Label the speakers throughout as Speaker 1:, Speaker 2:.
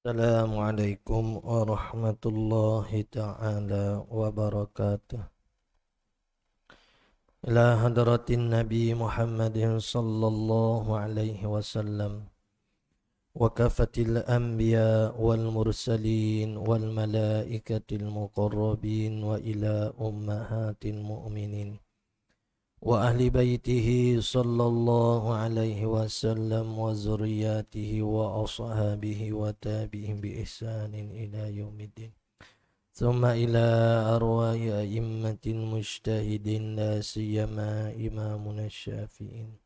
Speaker 1: Assalamualaikum warahmatullahi ta'ala wabarakatuh. Ila hadratin Nabi Muhammadin sallallahu alaihi wasallam wa kafatil anbiya wal mursalin wal malaikatil muqarrabin wa ila ummahatil mu'minin wa ahli baitihi sallallahu alaihi wasallam wa zurriyatihi wa ashabihi wa tabi'in bi ihsanin ila yaumiddin. Thumma ila arwahi a'immatil mujtahidin la siyama imamuna syafi'in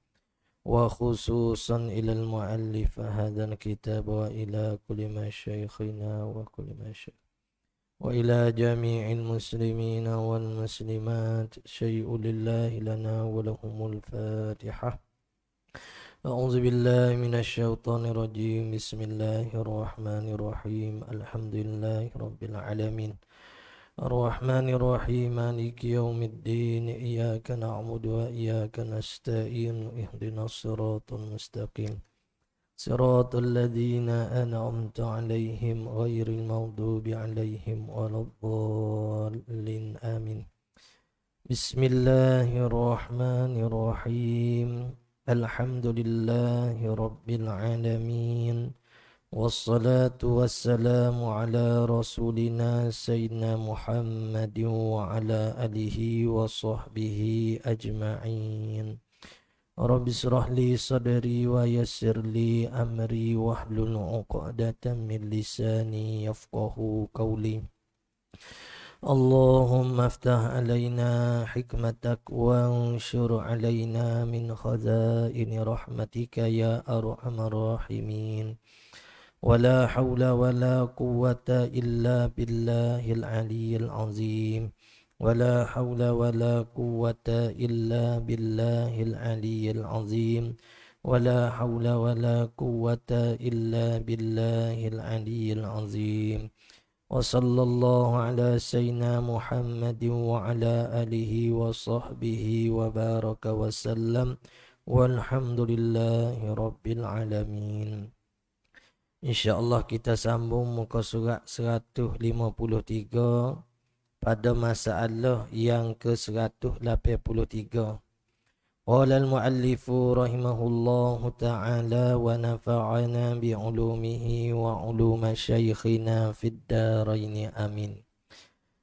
Speaker 1: wa khususan ila al-muallif hadzal kitab wa ila kulli masyaikhina wa kulli masyayikh وإلى جميع المسلمين والمسلمات شيء لله لنا ولهم الفاتحة. أعوذ بالله من الشيطان الرجيم. بسم الله الرحمن الرحيم. الحمد لله رب العالمين الرحمن الرحيم مالك يوم الدين إياك نعبد وإياك نستعين اهدنا الصراط المستقيم صراط الذين أنعمت عليهم غير المغضوب عليهم ولا الضالين آمين. بسم الله الرحمن الرحيم. الحمد لله رب العالمين والصلاة والسلام على رسولنا سيدنا محمد وعلى آله وصحبه أجمعين. Rabbi israh li sadri wa yassir li amri wahlul 'uqdatam min lisani yafqahu qawli. Allahumma aftah alaina hikmatak wa anshur alaina min khazaini rahmatika ya arhamar rahimin. Wala hawla wala quwwata illa billahil aliyyil azim. ولا حول ولا قوة إلا بالله العلي العظيم ولا حول ولا قوة إلا بالله العلي العظيم وصلى الله على سيدنا محمد وعلى آله وصحبه وبارك وسلم والحمد لله رب العالمين. InsyaAllah kita sambung muka surat 153 pada masalah yang ke-183. Qala al-muallifu rahimahullahu ta'ala wa nafa'ana bi'ulumihi wa uluma syaikhina fid daraini amin.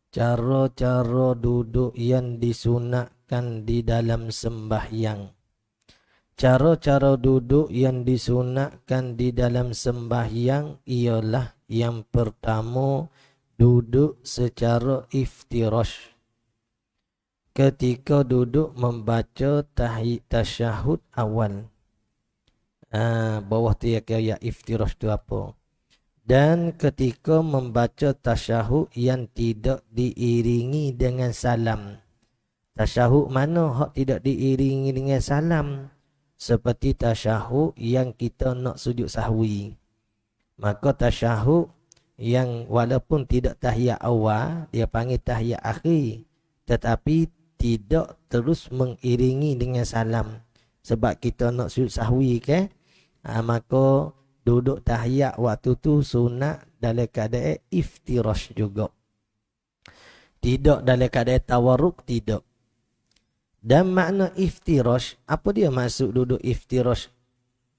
Speaker 1: Cara-cara duduk yang disunatkan di dalam sembahyang. Cara-cara duduk yang disunatkan di dalam sembahyang ialah yang pertama, duduk secara iftirash. Ketika duduk membaca tasyahud awal. Bawah tu ya iftirash tu apa. Dan ketika membaca tasyahud yang tidak diiringi dengan salam. Tasyahud mana hak tidak diiringi dengan salam? Seperti tasyahud yang kita nak sujud sahwi. Maka tasyahud yang walaupun tidak tahiyat awal, dia panggil tahiyat akhir, tetapi tidak terus mengiringi dengan salam. Sebab kita nak sujud sahwi ke, maka duduk tahiyat waktu tu sunat dalam keadaan iftirash juga. Tidak dalam keadaan tawarruk, tidak. Dan makna iftirash, apa dia maksud duduk iftirash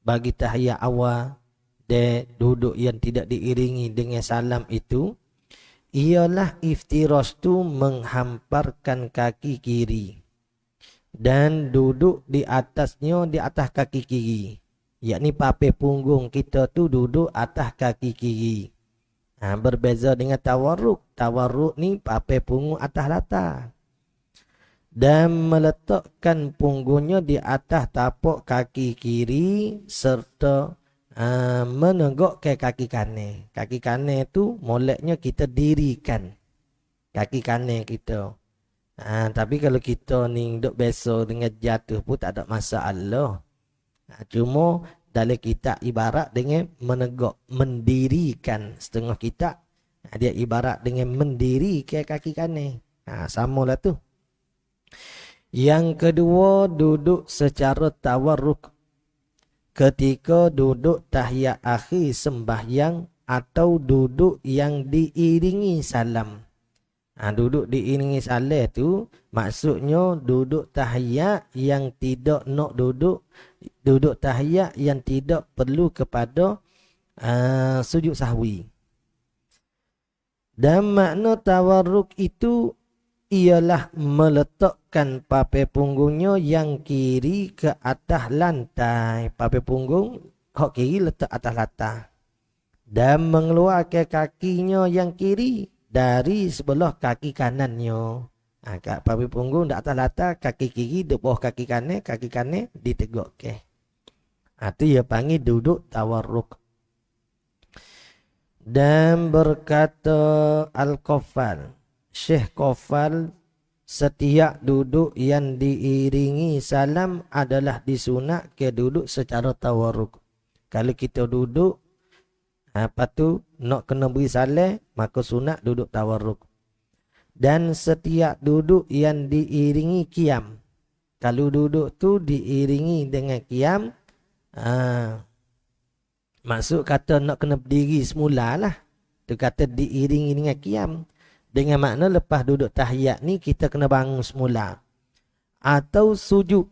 Speaker 1: bagi tahiyat awal? Dan duduk yang tidak diiringi dengan salam itu ialah iftirash tu menghamparkan kaki kiri dan duduk di atasnya, di atas kaki kiri, yakni papai punggung kita tu duduk atas kaki kiri. Berbeza dengan tawarruk. Tawarruk ni papai punggung atas latar dan meletakkan punggungnya di atas tapak kaki kiri serta menegak ke kaki kanan. Kaki kanan tu moleknya kita dirikan kaki kanan kita. Tapi kalau kita ni duk biasa dengan jatuh pun tak ada masalah. Cuma dalam kitab ibarat dengan menegak, mendirikan setengah kitab. Dia ibarat dengan mendiri ke kaki kanan. Samalah tu. Yang kedua, duduk secara tawarruk. Ketika duduk tahiyat akhir sembahyang atau duduk yang diiringi salam. Duduk diiringi salam tu maksudnya duduk tahiyat yang tidak nak duduk tahiyat yang tidak perlu kepada sujud sahwi. Dan makna tawarruk itu ialah meletakkan papai punggungnya yang kiri ke atas lantai. Papai punggung hak kiri letak atas lantai. Dan mengeluarkan kakinya yang kiri dari sebelah kaki kanannya. Papai punggung di atas lantai, kaki kiri di bawah kaki kanan ditegakkan. Itu ia panggil duduk tawarruk. Dan berkata Al-Qaffal, Syekh Qaffal, setiap duduk yang diiringi salam adalah disunat ke duduk secara tawarruk. Kalau kita duduk, apa tu nak kena beri salam, maka sunat duduk tawarruk. Dan setiap duduk yang diiringi qiyam. Kalau duduk tu diiringi dengan qiyam, maksud kata nak kena berdiri semula lah. Tu kata diiringi dengan qiyam. Dengan makna lepas duduk tahiyat ni kita kena bangun semula. Atau sujud.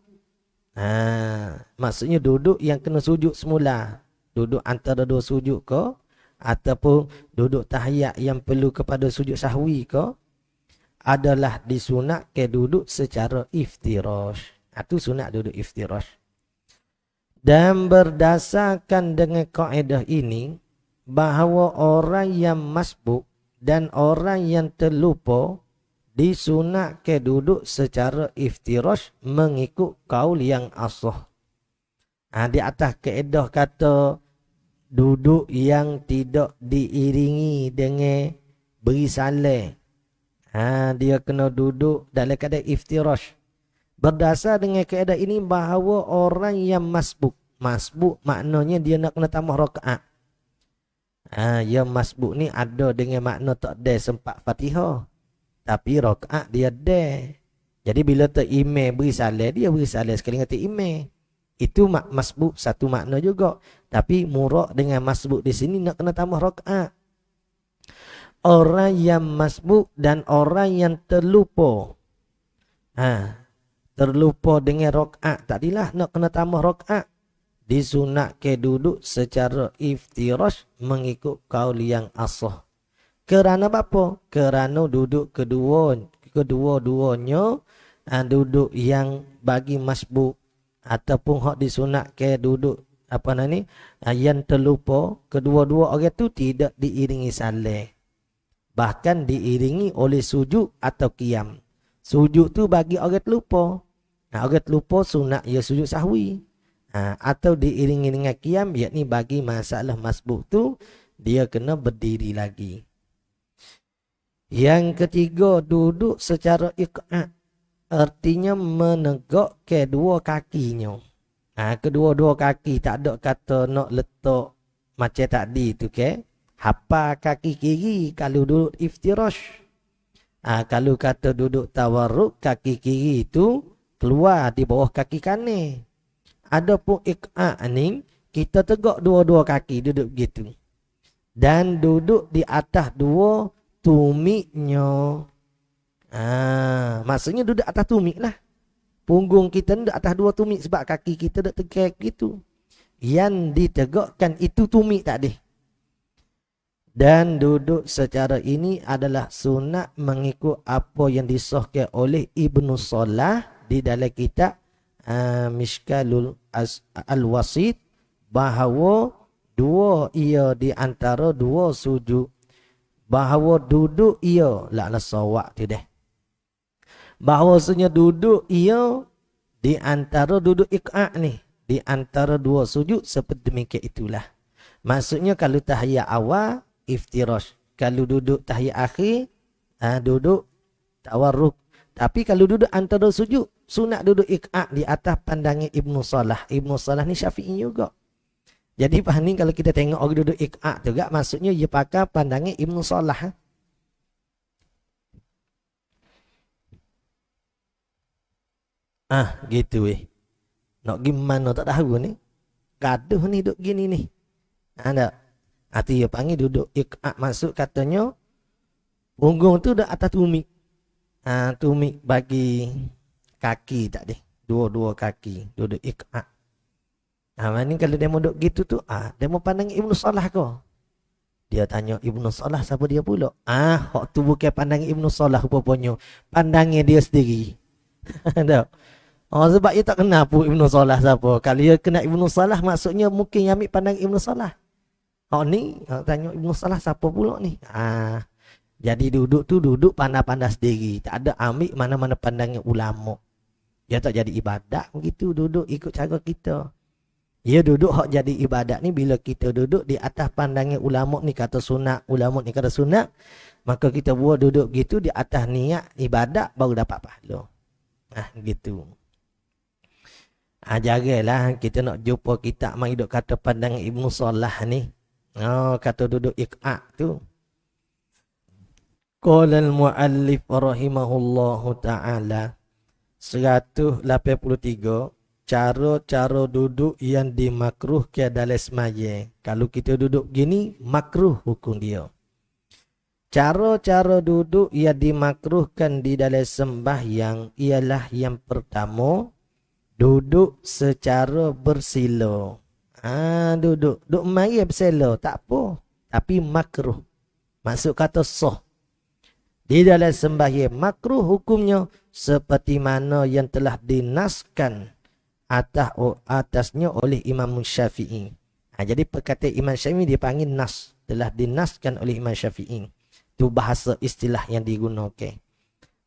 Speaker 1: Maksudnya duduk yang kena sujud semula. Duduk antara dua sujud ke. Ataupun duduk tahiyat yang perlu kepada sujud sahwi ke. Adalah disunat ke duduk secara iftirash. Itu sunat duduk iftirash. Dan berdasarkan dengan kaedah ini. Bahawa orang yang masbuk dan orang yang terlupa disunat ke duduk secara iftirash mengikut kaul yang asah. Di atas kaedah kata duduk yang tidak diiringi dengan beri salam. Dia kena duduk dalam keadaan iftirash. Berdasar dengan kaedah ini bahawa orang yang masbuk. Masbuk maknanya dia nak kena tambah rakaat. Yang masbuk ni ada dengan makna tak ada sempat Fatihah. Tapi rakaat dia ada. Jadi bila terimam beri salam, dia beri salam sekali dengan terimam. Itu masbuk satu makna juga. Tapi murak dengan masbuk di sini nak kena tambah rakaat. Orang yang masbuk dan orang yang terlupa. Terlupa dengan rakaat. Tadilah nak kena tambah rakaat. Disunat ke duduk secara iftirash mengikut kaul yang asah. Kerana apa? Kerana duduk kedua-duanya duduk yang bagi masbuk ataupun hak disunat ke duduk yang terlupa, kedua-dua orang tu tidak diiringi salam. Bahkan diiringi oleh sujud atau qiyam. Sujud tu bagi orang terlupa. Orang terlupa sunat ia sujud sahwi. Atau diiringi dengan qiyam, yakni bagi masalah masbuk tu dia kena berdiri lagi. Yang ketiga, duduk secara iq'ad, artinya menegak kedua kakinya. Kedua-dua kaki tak ada kata nak letak macam tadi tu ke. Hapa kaki kiri kalau duduk iftirash. Kalau kata duduk tawarruk, kaki kiri tu keluar di bawah kaki kanan. Adapun iq'ad ni kita tegak dua-dua kaki duduk begitu. Dan duduk di atas dua tumiknya. Maksudnya duduk atas tumik lah. Punggung kita duduk atas dua tumik sebab kaki kita duduk tegak gitu. Yang ditegakkan itu tumik tadi. Dan duduk secara ini adalah sunat mengikut apa yang disahkan oleh Ibnu Salah di dalam kitab Mishkalul Al-Wasit, bahawa dua ia di antara dua sujud. Bahawa duduk ia laklah sawak tu deh. Bahawasanya duduk ia di antara duduk iq'ad ni, di antara dua sujud seperti demikian itulah. Maksudnya kalau tahiyat awal iftirash, kalau duduk tahiyat akhir duduk tawarruk. Tapi kalau duduk antara sujud, sunat duduk iq'ad di atas pandangan Ibnu Salah. Ibnu Salah ni Syafi'i juga. Jadi ni kalau kita tengok orang duduk iq'ad juga, maksudnya dia pakai pandangan Ibnu Salah. Gitu Nak gimana tak tahu ni. Gaduh ni duduk gini ni. Tak? Arti dia panggil duduk iq'a'. Maksud katanya punggung tu dah atas tumit. Tumit bagi kaki tak deh. Dua-dua kaki duduk iq'a'. Ni kalau dia mau duduk gitu tu, dia mau pandang Ibnu Salah kau. Dia tanya Ibnu Salah siapa dia pula? Hak tu bukan pandang Ibnu Salah rupanya. Pandangnya dia sendiri. Tak? Sebab dia tak kenal pun Ibnu Salah siapa. Kalau dia kenal Ibnu Salah maksudnya mungkin yang ambil pandang Ibnu Salah. Ni tanya Ibnu Salah siapa pula ni? Jadi duduk tu duduk pandang-pandang sendiri. Tak ada ambil mana-mana pandangnya ulama. Dia tak jadi ibadat begitu duduk ikut cara kita. Ya duduk hak jadi ibadat ni bila kita duduk di atas pandangnya ulama ni kata sunat, ulama ni kata sunat, maka kita buat duduk gitu di atas niat ibadat baru dapat pahala. Gitu. Jagalah kita nak jumpa kitab mai duk kata pandang Ibnu Salah ni. Kata duduk iq'a' tu. Qala al-muallif rahimahullahu ta'ala 183 cara-cara duduk yang dimakruhkan dalam sembahyang. Kalau kita duduk gini makruh hukum dia. Cara-cara duduk yang dimakruhkan di dalam sembahyang ialah yang pertama, duduk secara bersila. Duduk mari bersila tak apa, tapi makruh. Maksud kata sah. Di dalam sembahyang makruh hukumnya seperti mana yang telah dinaskan atasnya oleh Imam Syafi'i. Jadi perkataan Imam Syafi'i dipanggil nas, telah dinaskan oleh Imam Syafi'i. Itu bahasa istilah yang digunakan.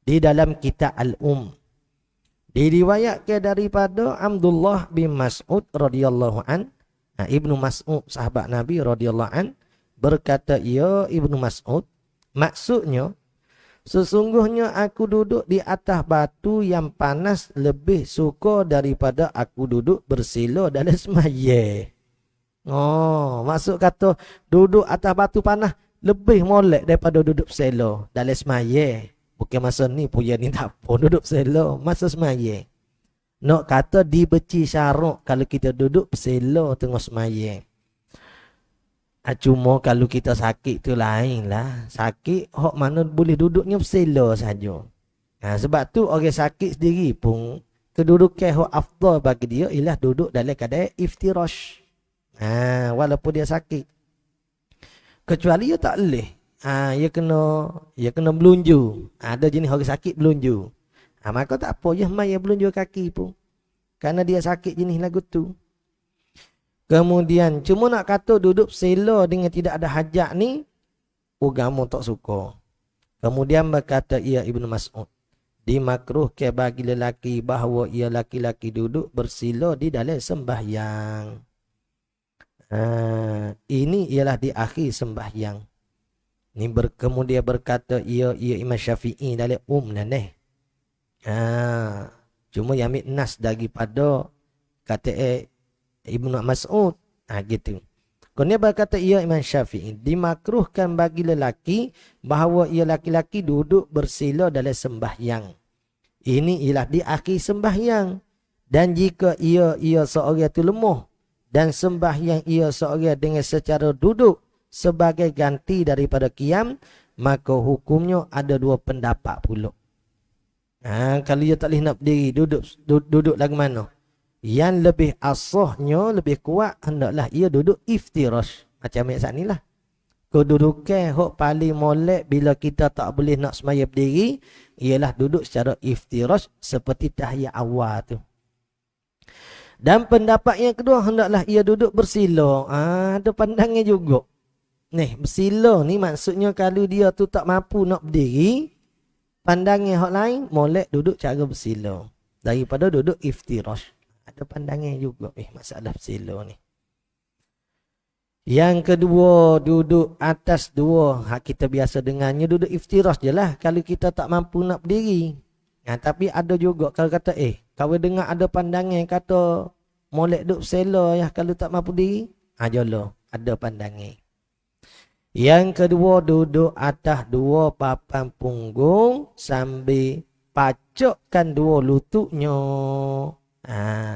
Speaker 1: Di dalam kitab Al-Um diriwayatkan daripada Abdullah bin Mas'ud radhiyallahu an. Ibnu Mas'ud sahabat Nabi radhiyallahu an berkata, ya Ibnu Mas'ud, maksudnya sesungguhnya aku duduk di atas batu yang panas lebih suka daripada aku duduk bersila dalam sembahyang. Maksud kata duduk atas batu panas lebih molek daripada duduk bersila dalam sembahyang. Bukan masa ni punya ni tak apa duduk bersila masa sembahyang. Nak kata dibeci syarak kalau kita duduk bersila tengah sembahyang. Cuma kalau kita sakit tu lain lah. Sakit hak mana boleh duduknya bersila saja. Sebab tu orang sakit sendiri pun kedudukan hak afdal bagi dia ialah duduk dalam keadaan iftirash. Walaupun dia sakit. Kecuali dia tak boleh. Dia kena belunju. Ada jenis orang sakit belunju. Maka tak apa je mai belunju kaki pun. Kerana dia sakit jenis lagu tu. Kemudian cuma nak kata duduk bersila dengan tidak ada hajat ni, agama tak suka. Kemudian berkata ia Ibnu Mas'ud, dimakruhkan bagi lelaki bahawa ia laki-laki duduk bersila di dalam sembahyang. Ini ialah di akhir sembahyang. Ni kemudian berkata ia Imam Syafi'i dalam lah ni. Cuma yang ambil nas daripada kata Ibnu Mas'ud. Gitu. Kemudian berkata ia Imam Syafi'i, dimakruhkan bagi lelaki bahawa ia laki-laki duduk bersila dalam sembahyang. Ini ialah di akhir sembahyang. Dan jika ia seorang itu lemah dan sembahyang ia seorang dengan secara duduk sebagai ganti daripada qiyam, maka hukumnya ada dua pendapat pula. Kalau dia tak boleh nak berdiri, duduk lagu mana? Yang lebih asahnya, lebih kuat, hendaklah ia duduk iftirash. Macam saat ni lah. Kedudukan hak paling molek bila kita tak boleh nak semaya berdiri, ialah duduk secara iftirash seperti tahiyat awal tu. Dan pendapat yang kedua, hendaklah ia duduk bersila. Ada pandangnya juga. Bersila ni maksudnya kalau dia tu tak mampu nak berdiri, pandangnya hak lain, molek duduk cara bersila daripada duduk iftirash. Ada pandangnya juga masalah bersila ni. Yang kedua, duduk atas dua. Kita biasa dengannya duduk iftirash je lah kalau kita tak mampu nak berdiri. Tapi ada juga kalau kata kalau dengar ada pandangan kata molek duduk bersila ya kalau tak mampu diri, jolo ada pandangan. Yang kedua, duduk atas dua papan punggung sambil pacokkan dua lututnya.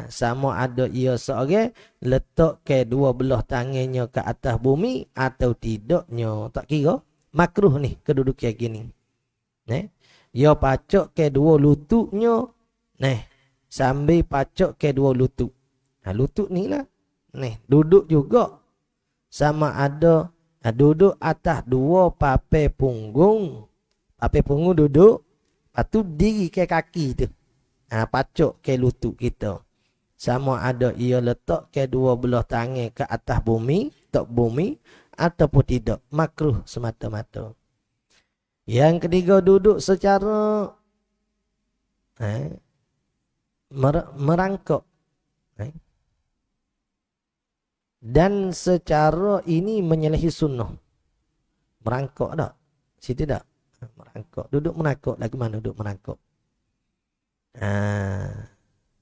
Speaker 1: Sama ada ia seorang letak ke dua belah tangannya ke atas bumi atau tidaknya. Tak kira. Makruh ni kedudukan gini. Ia pacak ke dua lututnya. Sambil pacak ke dua lutut. Lutut ni lah. Duduk juga. Sama ada duduk atas dua papai punggung. Papai punggung duduk. Lepas tu diri ke kaki tu. Pacak ke lutut kita. Sama ada ia letak ke dua belah tangan ke atas bumi. Tak bumi. Ataupun tidak. Makruh semata-mata. Yang ketiga duduk secara merangkak. Dan secara ini menyalahi sunnah. Merangkak tak? Situ tak? Merangkak. Duduk merangkak. Lagu mana duduk merangkak?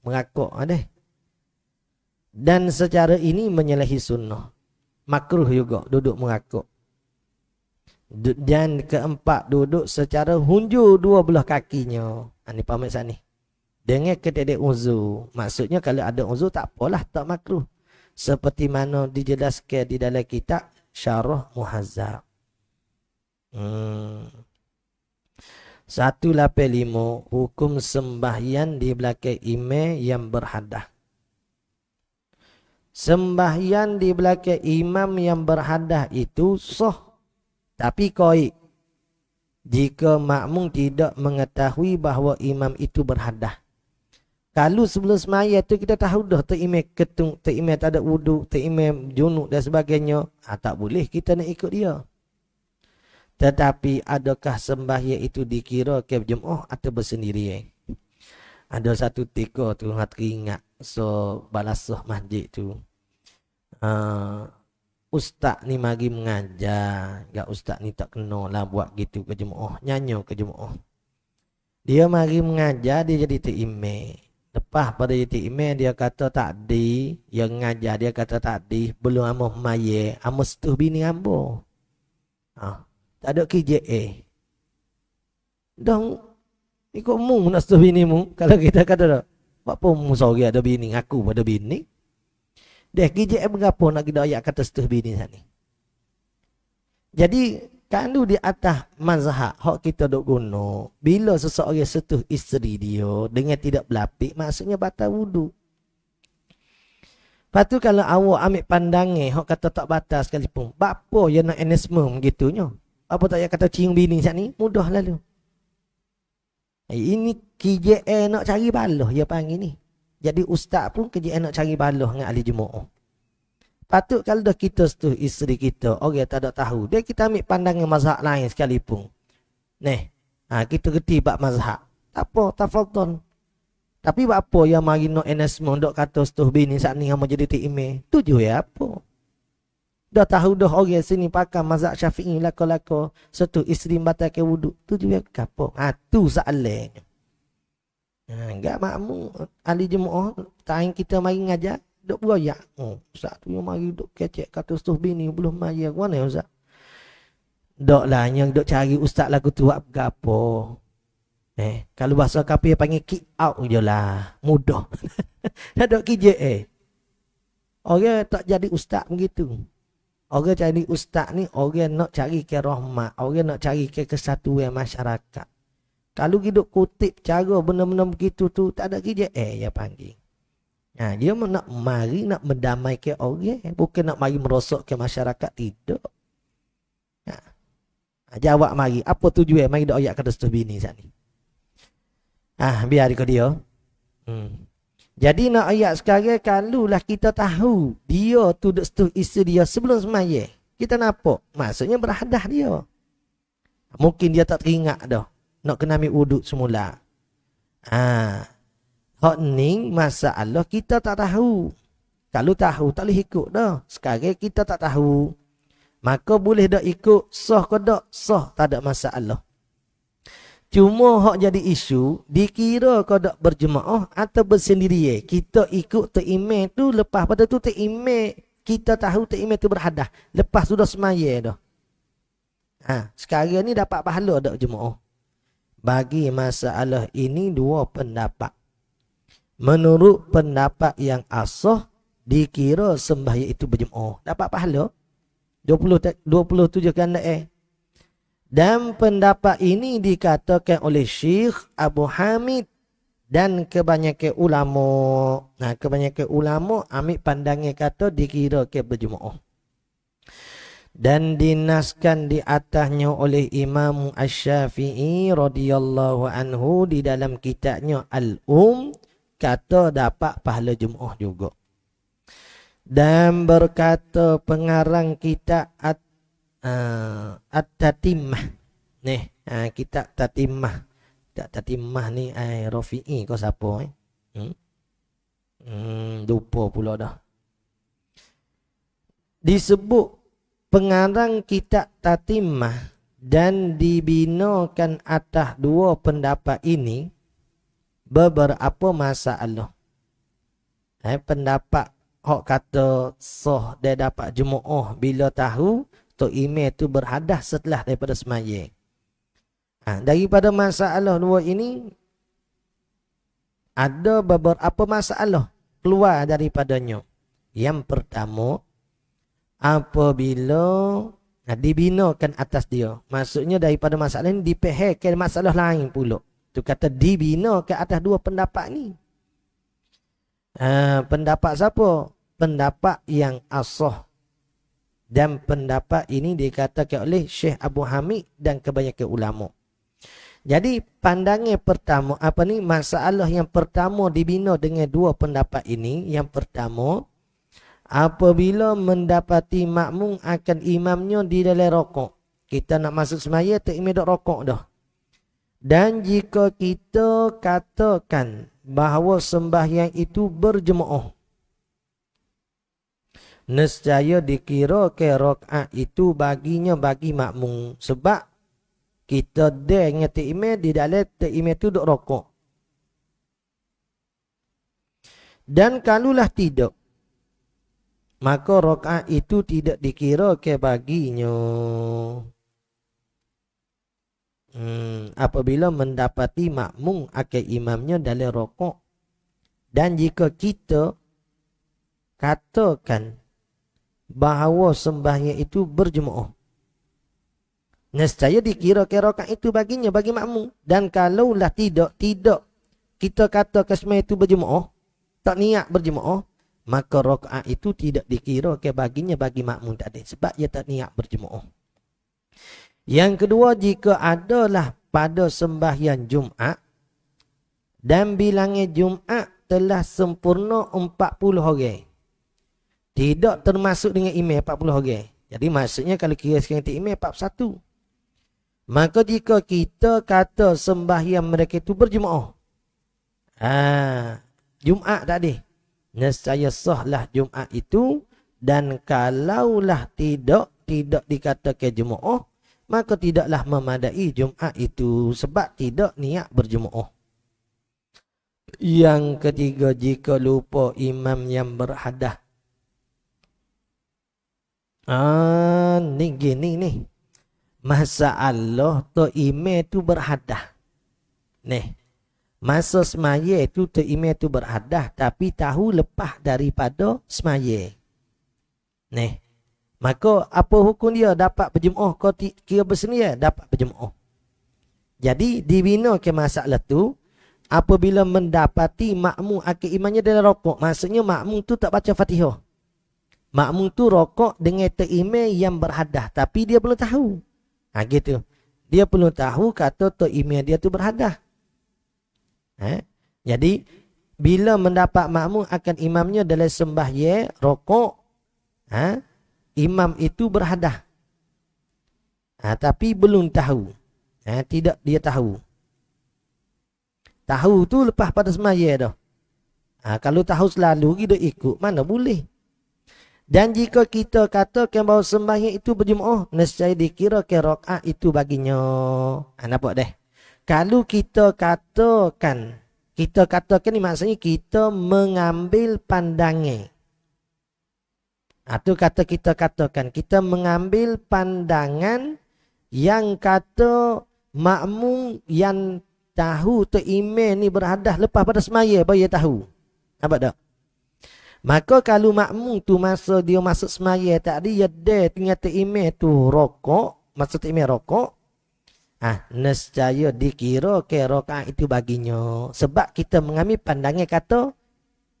Speaker 1: Merangkak ada. Dan secara ini menyalahi sunnah. Makruh juga duduk merangkak. Dan keempat duduk secara hunjur dua belah kakinya. Ini pamit sana ni. Dengan ketidak uzur. Maksudnya kalau ada uzur tak apalah, tak makruh. Seperti mana dijelaskan di dalam kitab Syarah Muhazzab. 185 hukum sembahyang di belakang imam yang berhadas. Sembahyang di belakang imam yang berhadas itu sah. Tapi qaid. Jika makmum tidak mengetahui bahawa imam itu berhadas. Kalau sebelum semaya tu kita tahu dah terimam ketung, terimam tak ada wudu, terimam junub dan sebagainya, tak boleh kita nak ikut dia. Tetapi adakah sembahyang itu dikira ke berjemaah atau bersendirian? Ada satu tika tu hang teringat so balasah masjid tu. Ustaz ni mari mengajar, gak ustaz ni tak kena lah buat gitu ke jemaah, nyanyo ke jemaah. Dia mari mengajar, dia jadi terimam. Lepas pada jadi imam dia kata takdi, yang ngajar dia kata takdi, belum amah maya, amah setuh bini ambo. Tak ada KJA. Dong ikut mu nak setuh bini mu. Kalau kita kata apa mu sorry ada bini, aku ada bini. Dia KJA berapa nak kita ayat kata setuh bini sana. Jadi kalau di atas mazhab hak kita duk guna, bila seseorang setuh isteri dia dengan tidak berlapik, maksudnya batal wudu. Lepas tu kalau awak ambil pandangan hak kata tak batal sekalipun, apa yang nak enesmem gitunya? Apa tak payah kata cium bini sat ni? Mudah lalu. Ini KJA nak cari balah dia panggil ni. Jadi ustaz pun KJA nak cari balah dengan ahli jemaah. Patut kalau dah kita setuh isteri kita, orang tak ada tahu, dia kita ambil pandangan mazhab lain sekalipun. Kita reti bab mazhab. Tak apa, tafadhal. Tapi bab apa yang mari no enasmon dok kata setuh bini saat ni hang jadi tikime? Tujuh ya apa? Dah tahu dah orang sini pakai mazhab Syafi'i lako-lako setuh isteri batal ke wudu. Tujuh ya apa? Tu soalannya. Enggak makmum ahli jemaah taing kita mari ngajar duk beroyak. Ustaz tu yang mari duk kecek kata setuh bini belum maya. Mana ya ustaz? Dok lah yang duk cari ustaz lagu tu buat apa? Kalau bahasa kapir panggil kick out je lah. Mudah. Dah duk KJA. Orang tak jadi ustaz begitu. Orang cari ustaz ni orang nak cari ke rahmat, orang nak cari ke kesatuan masyarakat. Kalau hidup kutip cara benda-benda begitu tu tak ada KJA ya panggil. Dia nak mari nak mendamaikan orang, bukan nak mari merosak ke masyarakat, tidak. Jawab mari, apa tujuan mari dak ayat kata setuh bini sat ni. Biar dia. Jadi nak ayat sekarang kalulah kita tahu dia tu dak setuh isteri dia sebelum semaya. Kita nampak, maksudnya berhadah dia. Mungkin dia tak teringat dah nak kena ambil wuduk semula. Hak ni masalah kita tak tahu. Kalau tahu tak boleh ikut dah. Sekarang kita tak tahu. Maka boleh dak ikut, sah ke tak? Sah, tak ada masalah. Cuma hak jadi isu, dikira ke tak berjemaah atau bersendirian. Kita ikut terimam tu, lepas pada tu terimam, kita tahu terimam tu berhadah. Lepas sudah semaya dah. Sekarang ni dapat pahala tak jemaah? Bagi masalah ini dua pendapat. Menurut pendapat yang asah, dikira sembahyang itu berjemaah. Dapat pahala 27 ganda Dan pendapat ini dikatakan oleh Syekh Abu Hamid dan kebanyakan ulama. Nah, kebanyakan ulama ambil pandangan kata dikira ke berjemaah. Dan dinaskan di atasnya oleh Imam Asy-Syafi'i radhiyallahu anhu di dalam kitabnya kata dapat pahala jemaah juga. Dan berkata pengarang kitab At-Tatimah. Kitab Tatimah. Tatimah ni Rafi'i kau siapa lupa pula dah. Disebut pengarang kitab Tatimah dan dibinakan atas dua pendapat ini beberapa masalah. Pendapat hak kata sah dia dapat jemaah bila tahu tok imam tu berhadas setelah daripada semaya. Daripada masalah dua ini ada beberapa masalah keluar daripadanya. Yang pertama, apabila dibinakan atas dia, maksudnya daripada masalah ini dipehekkan masalah lain pula. Tu kata dibinakan atas dua pendapat ni. Pendapat siapa? Pendapat yang asah. Dan pendapat ini dikatakan oleh Syekh Abu Hamid dan kebanyakan ulama. Jadi pandangan pertama, masalah yang pertama dibina dengan dua pendapat ini. Yang pertama, apabila mendapati makmum akan imamnya di dalam rokok. Kita nak masuk semaya, tak imam duk rokok dah. Dan jika kita katakan bahawa sembahyang itu berjemaah, nescaya dikira ke rakaat itu baginya bagi makmum. Sebab kita dengan tak imam di dalam tak imam itu duk rokok. Dan kalulah tidak, maka rakaat itu tidak dikira ke baginya. Apabila mendapati makmum akan imamnya dalam rokok. Dan jika kita katakan bahawa sembahyang itu berjemaah, nescaya dikira ke rakaat itu baginya bagi makmum. Dan kalaulah tidak kita kata sembahyang itu berjemaah, tak niat berjemaah, maka rakaat itu tidak dikira ke baginya bagi makmum tadi, sebab ia tak niat berjemaah. Yang kedua, jika adalah pada sembahyang Jumaat dan bilangan Jumaat telah sempurna 40 orang, tidak termasuk dengan imam 40 orang. Jadi maksudnya kalau kira sekarang imam 41. Maka jika kita kata sembahyang mereka itu berjemaah, Jumaat tadi, nescaya sahlah Jumaat itu. Dan kalaulah tidak dikatakan jemaah, maka tidaklah memadai Jumaat itu, sebab tidak niat berjemaah. Yang ketiga, jika lupa imam yang berhadas. Ni gini ni. Masalah tu imam tu berhadas. Masa semaya tu imam tu berhadas, tapi tahu lepas daripada semaya. Maka apa hukum dia? Dapat berjemaah, kau kira bersedia dapat berjemaah. Jadi dibina ke masalah tu apabila mendapati makmum akan imamnya dalam rokok. Maksudnya makmum tu tak baca Fatihah. Makmum tu rokok dengan imam yang berhadas, tapi dia belum tahu. Gitu. Dia belum tahu kata imam dia tu berhadas. Jadi bila mendapat makmum akan imamnya dalam sembahyang rokok, imam itu berhadas. Tapi belum tahu. Tidak dia tahu. Tahu tu lepas pada sembahyang dah. Kalau tahu selalu kita ikut, mana boleh. Dan jika kita katakan bahawa sembahyang itu berjemaah, nescaya dikira ke rakaat itu baginya. Nampak dah. Kalau kita katakan ni maksudnya kita mengambil pandangan. Itu kata kita katakan, kita mengambil pandangan yang kata makmum yang tahu Tok Imam ni berhadas lepas pada semaya, baru dia tahu. Nampak tak? Maka kalau makmum tu masa dia masuk semaya tadi, dia tengah Tok Imam tu rokok, masa Tok Imam rokok, nescaya dikira ke rakaat itu baginya. Sebab kita mengambil pandangan kata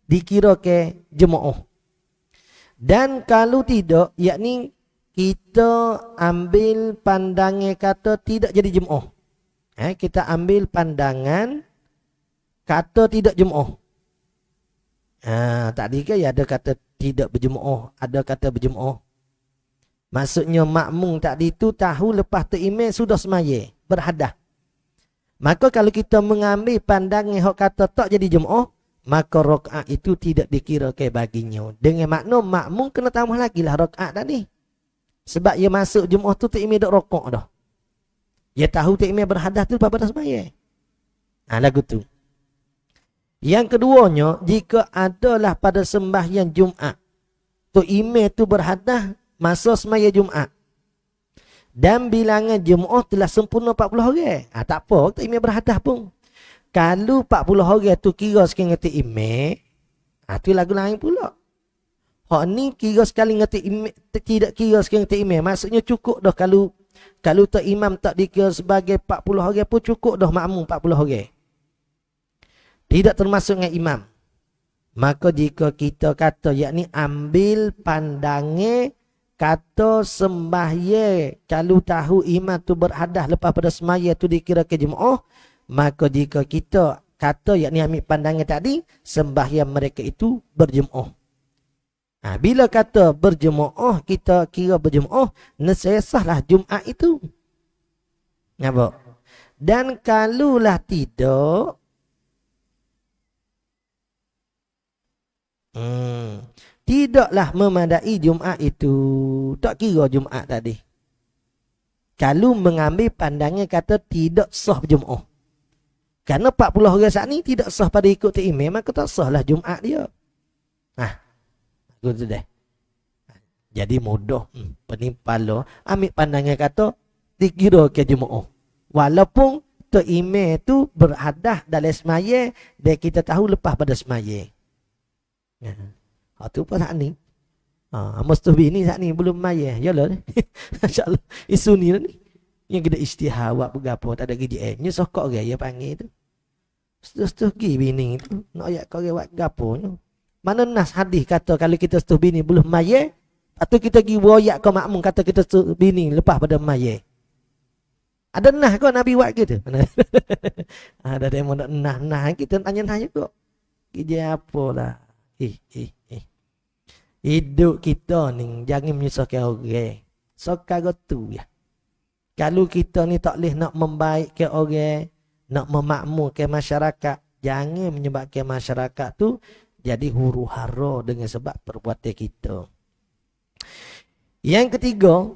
Speaker 1: dikira ke jemaah. Dan kalau tidak, yakni kita ambil pandangan kata tidak jadi jemaah. Kita ambil pandangan kata tidak jemaah. Tadi kan ada kata tidak berjemaah, ada kata berjemaah. Maksudnya makmum tadi tu tahu lepas Tok Imam sudah semaya, berhadas. Maka kalau kita mengambil pandangan hak kata tak jadi jemaah, maka rakaat itu tidak dikira ke baginya. Dengan makna makmum kena tambah lagi lah rakaat tadi. Sebab dia masuk jemaah tu Tok Imam dak rokok dah. Dia tahu Tok Imam berhadas tu lepas pada semaya. Lagu tu. Yang keduanya, jika adalah pada sembahyang Jumaat, Tok Imam tu berhadas masa semaya Jumaat, dan bilangan jemaah telah sempurna 40 orang. Tak apa, Tok Imam berhadas pun. Kalau 40 orang tu kira sekali dengan Tok Imam, tu lagu lain pula. Hak ni kira sekali dengan Tok Imam, tidak kira sekali dengan Tok Imam. Maksudnya cukup dah kalau Tok Imam tak dikira sebagai 40 orang pun cukup dah makmum 40 orang. Tidak termasuk dengan imam. Maka jika kita kata, yakni ambil pandangan kata sembahyang, kalau tahu imam tu berhadas lepas pada semaya tu dikira ke jemaah, maka jika kita kata, yakni ambil pandangan tadi, sembahyang mereka itu berjemaah. Bila kata berjemaah, kita kira berjemaah, nescaya sahlah Jumaat itu. Nampak? Dan kalulah tidak, tidaklah memadai Jumaat itu, tak kira Jumaat tadi. Kalau mengambil pandangan kata tidak sah berjemaah. Kerana 40 orang saat ni tidak sah pada ikut Tok Imam, maka tak sahlah Jumaat dia. Aku tu dah. Jadi mudah penimpala ambil pandangan kata dikira ke jemaah. Walaupun Tok Imam tu berhadas dalam semaya dan kita tahu lepas pada semaya. Tu pun saat ni. Mustafi ni saat ni belum maya. Yalah. Insya-Allah isu ni ni. Yang kita istihar buat bergapo tak ada GJM. Nya sokok orang dia panggil tu. Setuh gi bini tu. Nak ayat kau buat gapo nya. Mana nas hadis kata kalau kita setuh bini belum maya, atau kita pergi royak ke makmum kata kita setuh bini lepas pada maya. Ada nah kau Nabi buat gitu. Ada demo nak nah kita tanya-tanya kok. Kerja apalah. Hidup kita ni jangan menyusahkan orang. Sokar tu ya. Kalau kita ni tak boleh nak membaikkan orang, nak memakmurkan masyarakat, jangan menyebabkan masyarakat tu jadi huru hara dengan sebab perbuatan kita. Yang ketiga,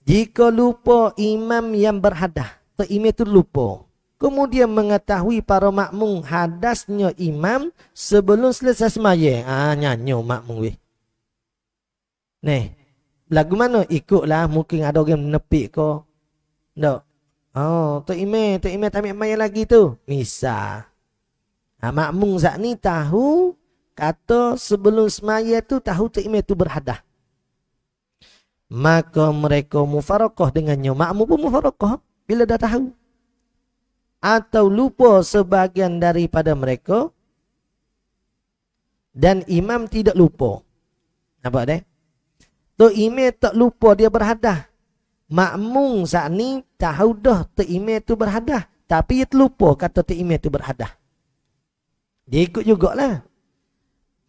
Speaker 1: jika lupa imam yang berhadas, imam tu lupa, kemudian mengetahui para makmum hadasnya imam sebelum selesai semaya. Nyanyo makmum weh. Lagu mana? Ikutlah, mungkin ada orang menepik kau. Tak. Tok Imam tak ambil maya lagi tu. Misal. Makmum saat ni tahu kata sebelum semaya tu tahu Tok Imam tu berhadas. Maka mereka mufarakah dengannya. Makmum pun mufarakah bila dah tahu. Atau lupa sebahagian daripada mereka dan imam tidak lupa. Nampak deh? Tok Imam tak lupa dia berhadas. Makmum saat ni tahu dah Tok Imam tu berhadas, tapi dia terlupa kata Tok Imam tu berhadas. Dia ikut jugalah.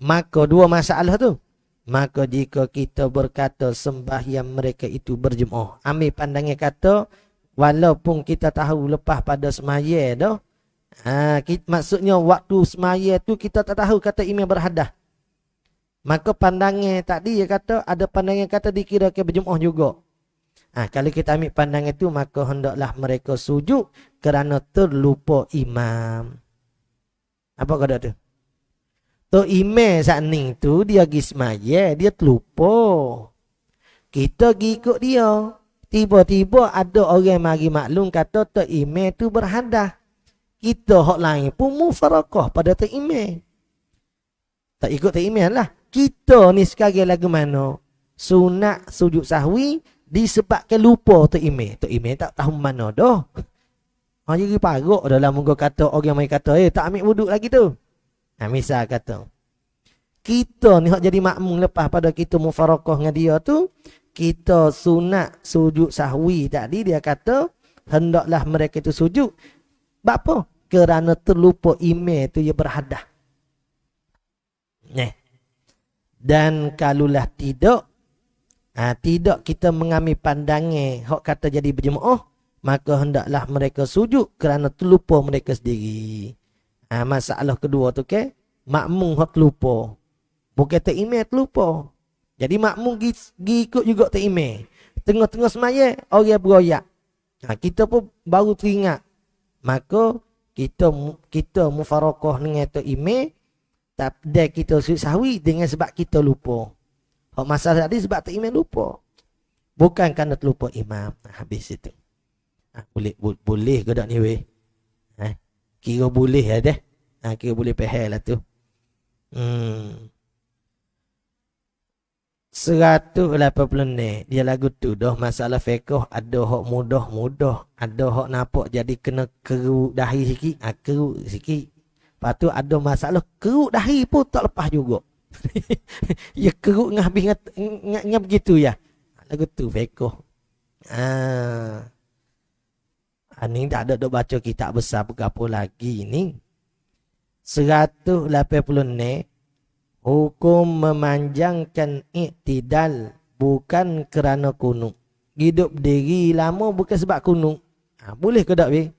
Speaker 1: Maka dua masalah tu. Maka jika kita berkata sembahyang mereka itu berjemaah, ambil pandangan kata walaupun kita tahu lepas pada semaya dah, maksudnya waktu semaya tu kita tak tahu kata imam berhadas. Maka pandangan tadi dia kata ada pandangan kata dikira ke berjemaah juga. Kalau kita ambil pandangan itu, maka hendaklah mereka sujud kerana terlupa imam. Apa kata tu? Tok Imam saat ni tu dia pergi semaya, dia terlupa. Kita pergi ikut dia. Tiba-tiba ada orang mari maklum kata Tok Imam tu berhadas. Kita hak lain pun mufarakah pada ta'imeh. Tak ikut ta'imeh lah. Kita ni sekarang lagu mana? Sunat sujud sahwi disebabkan lupa ta'imeh. Ta'imeh tak tahu mana dah. Jadi paruk dalam muka kata orang mai kata, tak ambil wuduk lagi tu. Misal kata, kita ni hak jadi makmum lepas pada kita mufarakah dengan dia tu, kita sunat sujud sahwi tadi, dia kata hendaklah mereka itu sujud. Apa? Kerana terlupa imam tu dia berhadah. Dan kalulah tidak, tidak kita mengambil pandangan hak kata jadi berjemaah, maka hendaklah mereka sujud kerana terlupa mereka sendiri. Masalah kedua tu makmum hak terlupa. Bukan tak imam terlupa. Jadi makmum gi ikut juga tak imam. Tengah-tengah semaya orang beroyak. Kita pun baru teringat. Maka kita mufarakah dengan tak imam, dan kita sujud sahwi dengan sebab kita lupa. Hak masalah tadi sebab tak imam lupa. Bukan kerana terlupa imam. Habis itu. Boleh ke tak ni weh? Kira boleh ada. Kira boleh pahal lah tu. 180 dia lagu tu dah masalah fiqh. Ada hak mudah-mudah, ada hak nampak jadi kena keruk dahi sikit, keruk sikit. Lepas tu ada masalah keruk dahi pun tak lepas juga. Ya keruk ngah habis ngah begitu ya. Lagu tu fiqh. Ni tak ada dok baca kitab besar berapa lagi ni. 180 ni hukum memanjangkan iktidal bukan kerana kunut. Hidup diri lama bukan sebab kunut. Boleh ke tak weh?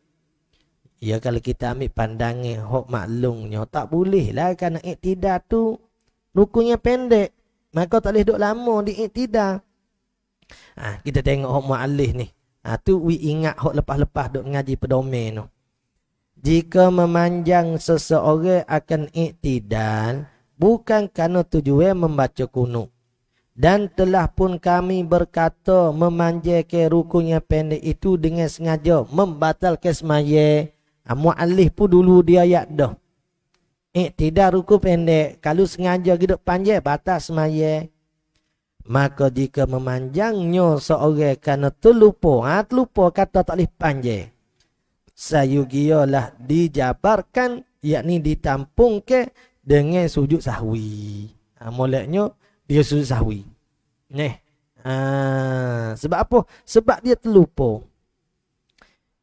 Speaker 1: Ya kalau kita ambil pandangan hak maklumnya, tak boleh lah kerana iktidal tu rukunnya pendek. Maka tak boleh duduk lama di iktidal. Kita tengok hak mu'alif ni. Tu ingat hak lepas-lepas duk ngaji pedomen tu. Jika memanjang seseorang akan iktidal bukan kerana tujuan membaca kunut, dan telah pun kami berkata memanjangkan rukunnya pendek itu dengan sengaja membatalkan semaya. Mu'alif pun dulu dia ayat dah. Iktidal rukun pendek, kalau sengaja hidup panjang batal semaya. Maka jika memanjangnya seorang kerana terlupa, terlupa kata tak boleh panjang, sayugiyalah dijabarkan, yakni ditampungkan dengan sujud sahwi. Moleknya dia sujud sahwi. Sebab apa? Sebab dia terlupa.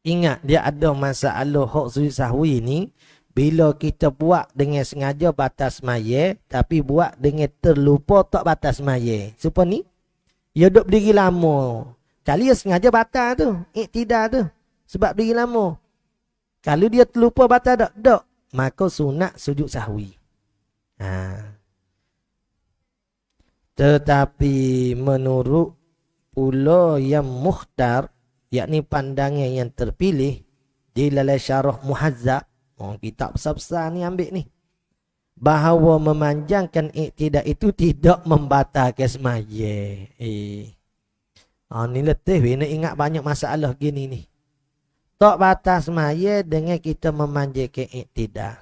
Speaker 1: Ingat dia ada masalah hak sujud sahwi ni. Bila kita buat dengan sengaja batas maya, tapi buat dengan terlupa tak batas maya. Supaya ni, dia duduk berdiri lama. Kali dia sengaja batal tu, iktidal tu. Sebab berdiri lama. Kalau dia terlupa batal tak? Maka sunat sujud sahwi. Tetapi menurut pula yang mukhtar, yakni pandangan yang terpilih, di dalam syarah Muhazzab, kitab besar-besar ni ambil ni, bahawa memanjangkan iktidal itu tidak membatalkan semaya. Ni letih nak ingat banyak masalah gini ni. Tak batal semaya dengan kita memanjangkan iktidal.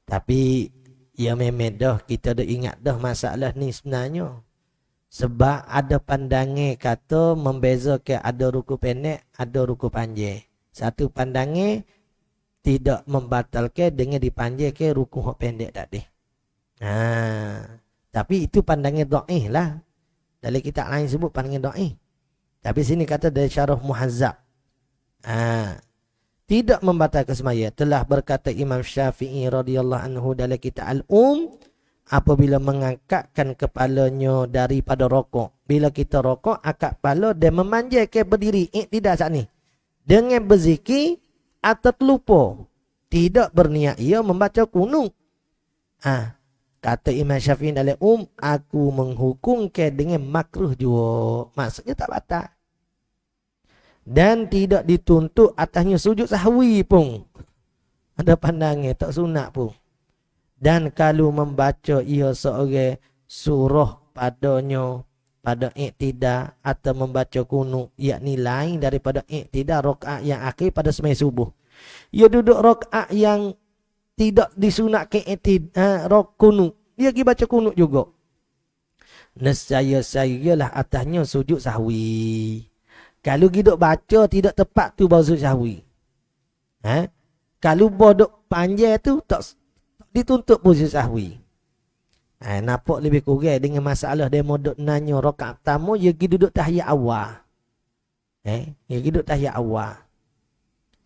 Speaker 1: Tapi ya memang dah kita dah ingat dah masalah ni sebenarnya. Sebab ada pandangan kata membezakan ada rukun pendek, ada rukun panjang. Satu pandangan tidak membatalkan dengan dipanjangkan rukun hak pendek tadi. Tapi itu pandangan dhaif lah. Dalam kitab lain sebut pandangan dhaif. Tapi sini kata dari syarah Muhazzab. Tidak membatalkan semaya. Telah berkata Imam Syafi'i radhiyallahu anhu dalam kitab apabila mengangkatkan kepalanya daripada rokok. Bila kita rokok, angkat kepala dan memanjangkan berdiri. Tidak saat ni. Dengan berzikir atau terlupa, tidak berniat ia membaca kunut. Kata Imam Syafi'i dalam aku menghukumkan dengan makruh juga. Maksudnya tak batal. Dan tidak dituntut atasnya sujud sahwi pun. Ada pandangan tak sunat pun. Dan kalau membaca ia seorang surah padanya pada iktidal atau membaca kunut, yakni lain daripada iktidal rakaat yang akhir pada sembahyang subuh. Dia duduk rakaat yang tidak disunatkan kunut. Dia pergi baca kunut juga. Nescaya lah atasnya sujud sahwi. Kalau duduk baca tidak tepat tu baru sujud sahwi. Kalau bodok panjang tu tak dituntut pun sujud sahwi. Nampak lebih kurang dengan masalah dia mau duk nanya rakaat pertama dia pergi duduk tahiyat awal. Dia pergi duduk tahiyat awal.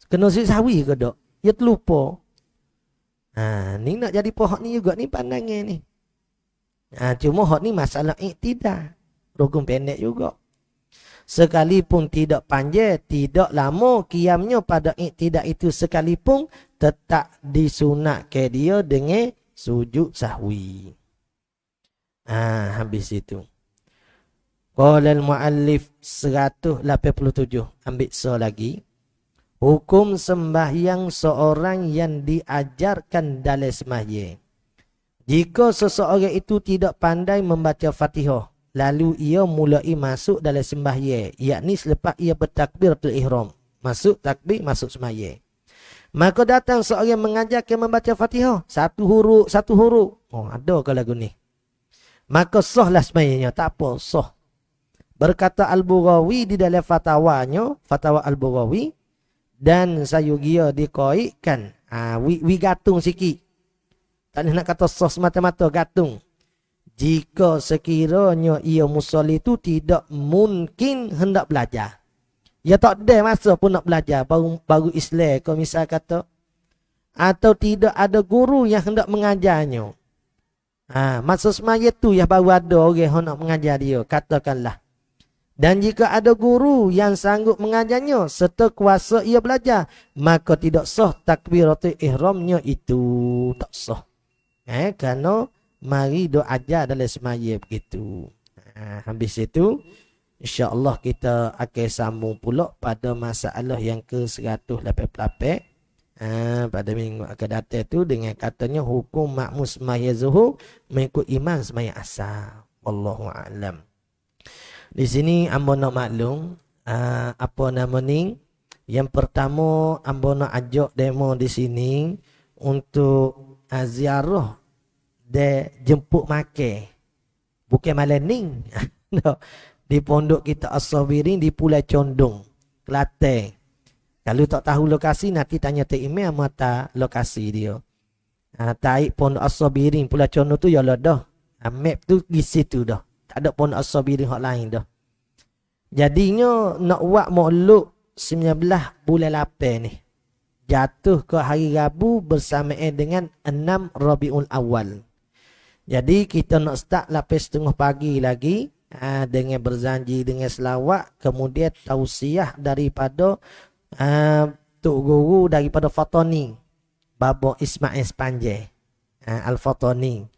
Speaker 1: Kena sujud sahwi ke dok? Dia terlupa. Ni nak jadi pohon ni juga ni pandangan ni. Cuma hak ni masalah iktidal. Rukun pendek juga. Sekalipun tidak panjang, tidak lama qiyamnya pada iktidal itu sekalipun tetap disunatkan dia dengan sujud sahwi. Habis itu. Qala al-muallif 187. Ambil lagi. Hukum sembahyang seorang yang diajarkan dalam sembahyang. Jika seseorang itu tidak pandai membaca Fatihah, lalu ia mulai masuk dalam sembahyang, yakni selepas ia bertakbiratul ihram, masuk takbir, masuk sembahyang. Maka datang seorang yang mengajarkan membaca Fatihah, satu huruf. Ada ke lagu ni? Maka sahlah sembahyangnya, tak apa, sah. Berkata Al-Bughawi di dalam fatwanya, fatwa Al-Bughawi, dan sayugia dikoikkan. We gatung sikit. Tak nak kata sah semata-mata, gatung. Jika sekiranya ia musalli itu tidak mungkin hendak belajar. Ia tak ada masa pun nak belajar, baru Islam kau misal kata. Atau tidak ada guru yang hendak mengajarnya. Masa semaya tu yang baru ada orang yang nak mengajar dia, katakanlah. Dan jika ada guru yang sanggup mengajarnya serta kuasa ia belajar, maka tidak sah takbiratul ihramnya itu. Tak sah. Kerana mari doa ajar dalam semaya begitu. Habis itu, insya-Allah kita akan sambung pula pada masalah yang ke-188. Pada minggu akan datang tu dengan katanya hukum makmum sembahyang zuhur mengikut imam sembahyang asar. Wallahu a'lam. Di sini ambo nak maklum apa nama ni? Yang pertama ambo nak ajak demo di sini untuk ziarah de jemput makan. Bukan malam ni. No. Di pondok kita As-Sabirin di Pulau Condong, Kelantan. Kalau tak tahu lokasi nanti tanya Tok Imam mata lokasi dia. Taik pondok As-Sabirin Pulau Condong tu ya lah dah. Map tu di situ dah. Tak ada pondok As-Sabirin hak lain dah. Jadinya nak buat Maulud 19 bulan 8 ni. Jatuh ke hari Rabu bersamaan dengan 6 Rabiul Awal. Jadi kita nak start 8:30 pagi lagi dengan berzanji dengan selawat, kemudian tausiah daripada Tok Guru daripada Fatani Babo Ismail Sepanjang Al-Fatani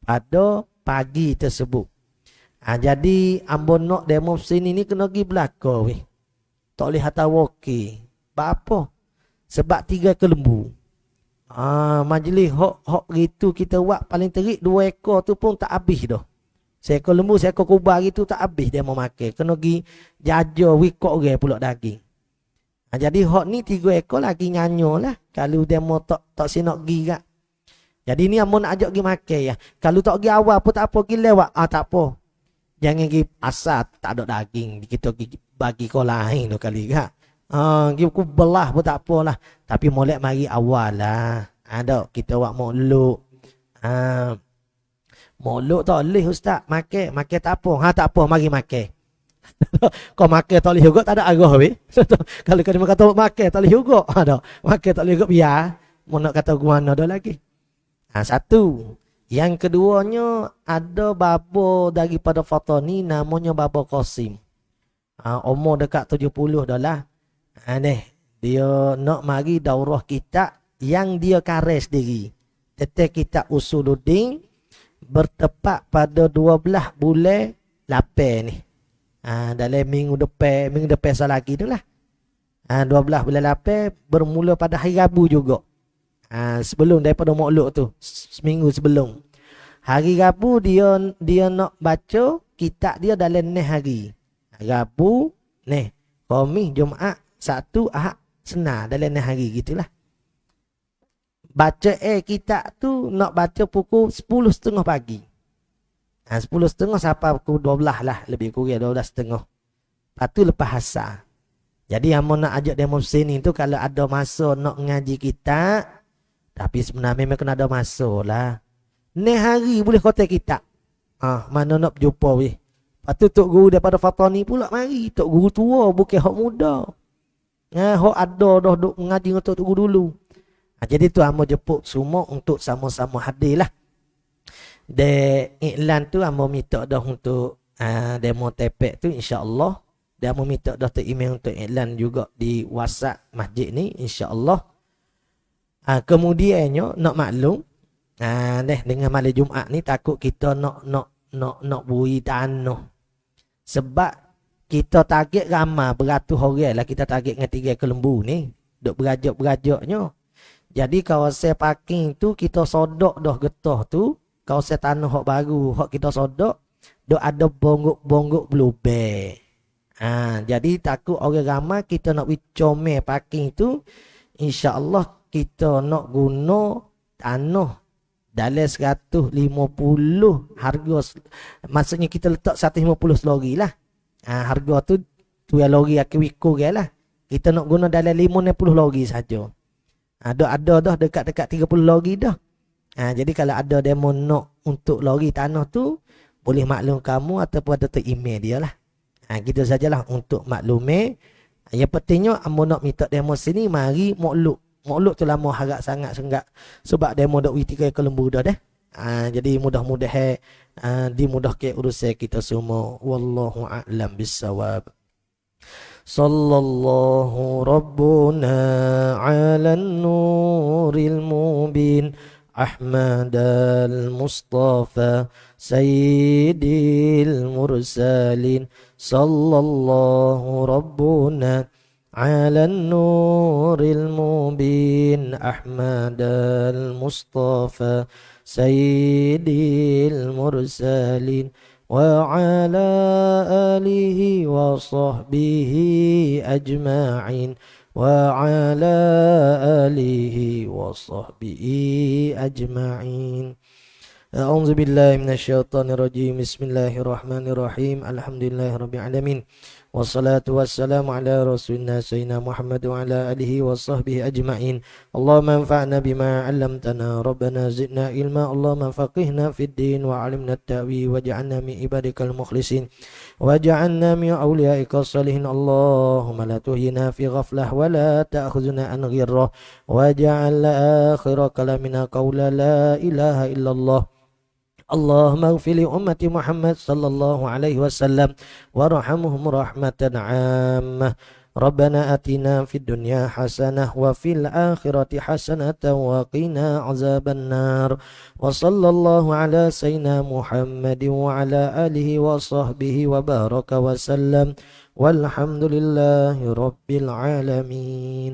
Speaker 1: pada pagi tersebut. Jadi ambo nak demo sini ni kena pergi belakang weh. Tak boleh hantar walkie. Apa? Sebab 3 kelembu. Majlis hok gitu kita buat paling terik 2 ekor tu pun tak habis dah. Seekor lembu, seekor kubah gitu tak habis dia mau makan. Kena pergi jaja wikok orang pula daging. Jadi hok ni 3 ekor lagi nyanyo lah. Kalau dia mau tak sinak pergi kak. Jadi ni ambo nak ajak pergi makan ya. Kalau tak pergi awal pun tak apa, pergi lewat. Tak apa. Jangan pergi asal tak ada daging. Kita pergi bagi kau lain tu kali kak. Aku belah pun tak apalah. Tapi molek mari awal lah. Ada kita buat Maulud. Maulud tak boleh ustaz. Makan tak apa. Tak apa mari makan. Kau makan tak boleh juga tak ada arah weh. Kalau kau kata makan tak boleh juga. Makan tak boleh juga biar. Mau nak kata gimana dah lagi. Satu. Yang keduanya ada babo daripada Fatani namanya Babo Qasim. Umur dekat 70 dah lah. Dia nak mari daurah kitab yang dia karya sendiri. Tentang kitab Usuluddin bertepat pada 12 bulan 8 ni. Dalam minggu depan selagi tu lah. 12 bulan 8 bermula pada hari Rabu juga. Sebelum daripada Maulud tu, seminggu sebelum. Hari Rabu dia nak baca kitab dia dalam 6 hari. Rabu, Khamis, Jumaat, Sabtu, Ahad, senang dalam hari gitulah. Baca kitab tu nak baca pukul 10.30 pagi. 10.30 sampai pukul 12 lah, lebih kurang 12.30. Lepas tu lepas asar. Jadi hamba nak ajak demo sini tu kalau ada masa nak ngaji kitab, tapi sebenarnya memang kena ada masa lah. Ni hari boleh kota kitab. Mana nak berjumpa weh. Lepas tu tok guru daripada Fatani pula mari. Tok guru tua bukan hak muda. Hak ada dah duk ngaji dengan tok guru dulu. Jadi tu hamba jemput semua untuk sama-sama hadir lah. De iklan tu hamba minta dah untuk demo tepek tu insya-Allah. Dan hamba minta dah tu email untuk iklan juga di WhatsApp masjid ni insya-Allah. Kemudiannya nak maklum dengan malam Jumaat ni takut kita nak bui tanah. Sebab kita target ramai beratus orang lah, kita target dengan 3 kelembu ni. Duk berajak-berajaknya. Jadi kawasan parking tu kita sodok dah getah tu. Kawasan tanah hak baru, hak kita sodok. Duk ada bonggok-bonggok bluebell. Jadi takut orang ramai kita nak comel parking tu. InsyaAllah kita nak guna tanah dalam 150 harga. Maksudnya kita letak 150 lori lah. Harga tu yang lori akan wiko lah. Kita nak guna dalam 50 lori saja. Ada dah dekat-dekat 30 lori dah. Jadi kalau ada demo nak untuk lori tanah tu, boleh maklum kamu ataupun ada email dia lah. Gitu sajalah untuk maklumnya. Yang pentingnya amo nak minta demo sini mari Mokluk. Mokluk tu lama harap sangat senggak. Sebab demo dak witi ke lembu dah deh. Jadi mudah-mudahan dimudahkan urusan kita semua. Wallahu a'lam bissawab. Sallallahu rabbuna 'alan nuril mubin Ahmad al-Mustafa Sayyidil Mursalin Sallallahu rabbuna 'alan nuril mubin Ahmad al-Mustafa Sayyidil Mursalin وعلى آله وصحبه أجمعين وعلى آله وصحبه أجمعين أعوذ بالله من الشيطان الرجيم بسم الله الرحمن الرحيم الحمد لله رب العالمين والصلاة والسلام على رسولنا سيدنا محمد وعلى آله وصحبه أجمعين اللهم انفعنا بما علمتنا ربنا زدنا علما اللهم فقهنا في الدين وعلمنا التأويل واجعلنا من عبادك المخلصين واجعلنا من أوليائك الصالحين اللهم لا تهينا في غفلة ولا تأخذنا عن غره واجعل آخر كلامنا قول لا إله إلا الله اللهم اغفر لأمة محمد صلى الله عليه وسلم وارحمهم رحمة عامة ربنا آتنا في الدنيا حسنة وفي الآخرة حسنة وقنا عذاب النار وصلى الله على سيدنا محمد وعلى آله وصحبه وبارك وسلم والحمد لله رب العالمين.